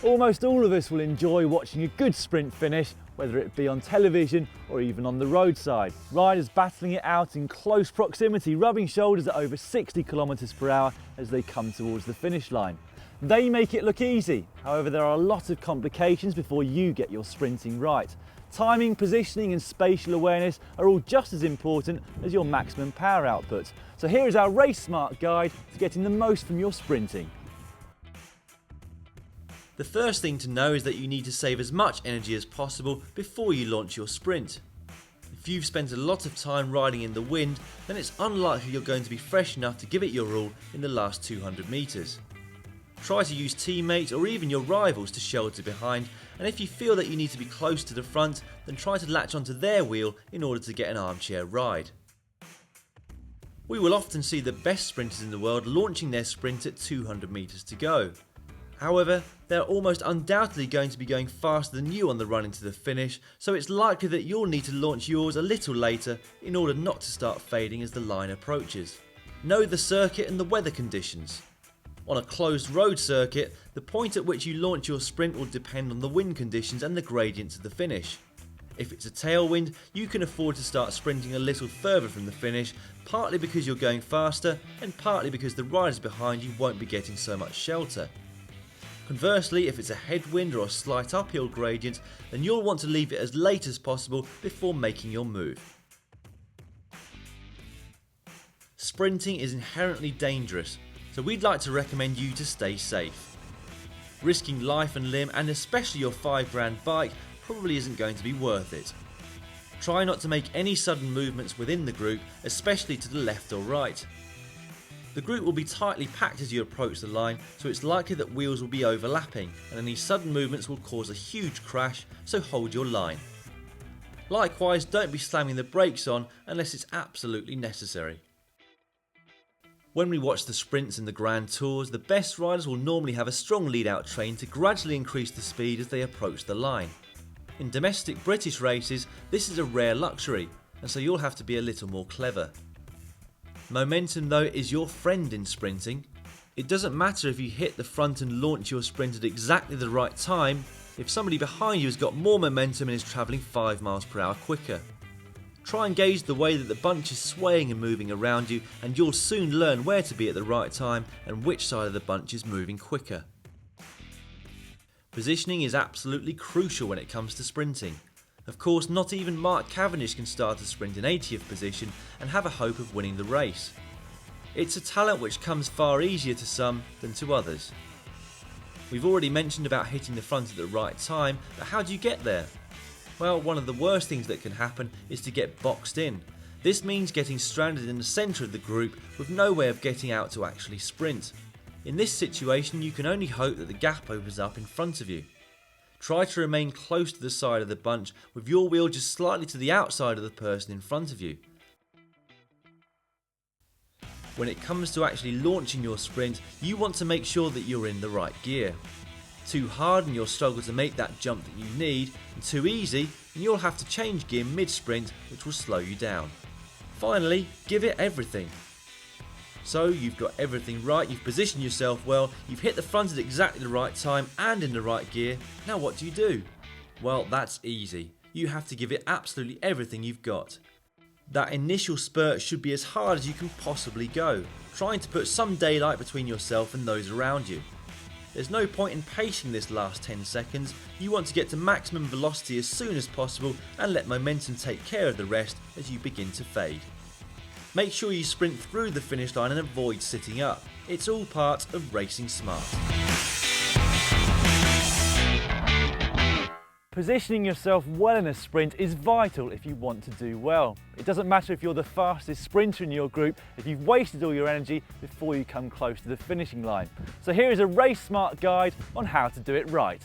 Almost all of us will enjoy watching a good sprint finish, whether it be on television or even on the roadside. Riders battling it out in close proximity, rubbing shoulders at over 60 km/h as they come towards the finish line. They make it look easy, however there are a lot of complications before you get your sprinting right. Timing, positioning and spatial awareness are all just as important as your maximum power output. So here is our Racesmart guide to getting the most from your sprinting. The first thing to know is that you need to save as much energy as possible before you launch your sprint. If you've spent a lot of time riding in the wind, then it's unlikely you're going to be fresh enough to give it your all in the last 200 metres. Try to use teammates or even your rivals to shelter behind, and if you feel that you need to be close to the front, then try to latch onto their wheel in order to get an armchair ride. We will often see the best sprinters in the world launching their sprint at 200 metres to go. However, they're almost undoubtedly going to be going faster than you on the run into the finish, so it's likely that you'll need to launch yours a little later in order not to start fading as the line approaches. Know the circuit and the weather conditions. On a closed road circuit, the point at which you launch your sprint will depend on the wind conditions and the gradient to the finish. If it's a tailwind, you can afford to start sprinting a little further from the finish, partly because you're going faster and partly because the riders behind you won't be getting so much shelter. Conversely, if it's a headwind or a slight uphill gradient, then you'll want to leave it as late as possible before making your move. Sprinting is inherently dangerous, so we'd like to recommend you to stay safe. Risking life and limb, and especially your £5 bike, probably isn't going to be worth it. Try not to make any sudden movements within the group, especially to the left or right. The group will be tightly packed as you approach the line, so it's likely that wheels will be overlapping and any sudden movements will cause a huge crash, so hold your line. Likewise, don't be slamming the brakes on unless it's absolutely necessary. When we watch the sprints and the Grand Tours, the best riders will normally have a strong lead-out train to gradually increase the speed as they approach the line. In domestic British races, this is a rare luxury, and so you'll have to be a little more clever. Momentum though is your friend in sprinting. It doesn't matter if you hit the front and launch your sprint at exactly the right time, if somebody behind you has got more momentum and is travelling 5 miles per hour quicker. Try and gauge the way that the bunch is swaying and moving around you, and you'll soon learn where to be at the right time and which side of the bunch is moving quicker. Positioning is absolutely crucial when it comes to sprinting. Of course, not even Mark Cavendish can start a sprint in 80th position and have a hope of winning the race. It's a talent which comes far easier to some than to others. We've already mentioned about hitting the front at the right time, but how do you get there? Well, one of the worst things that can happen is to get boxed in. This means getting stranded in the centre of the group with no way of getting out to actually sprint. In this situation, you can only hope that the gap opens up in front of you. Try to remain close to the side of the bunch with your wheel just slightly to the outside of the person in front of you. When it comes to actually launching your sprint, you want to make sure that you're in the right gear. Too hard and you'll struggle to make that jump that you need, and too easy and you'll have to change gear mid-sprint, which will slow you down. Finally, give it everything. So you've got everything right, you've positioned yourself well, you've hit the front at exactly the right time and in the right gear. Now what do? Well, that's easy. You have to give it absolutely everything you've got. That initial spurt should be as hard as you can possibly go, trying to put some daylight between yourself and those around you. There's no point in pacing this last 10 seconds, you want to get to maximum velocity as soon as possible and let momentum take care of the rest as you begin to fade. Make sure you sprint through the finish line and avoid sitting up. It's all part of racing smart. Positioning yourself well in a sprint is vital if you want to do well. It doesn't matter if you're the fastest sprinter in your group if you've wasted all your energy before you come close to the finishing line. So here is a Racesmart guide on how to do it right.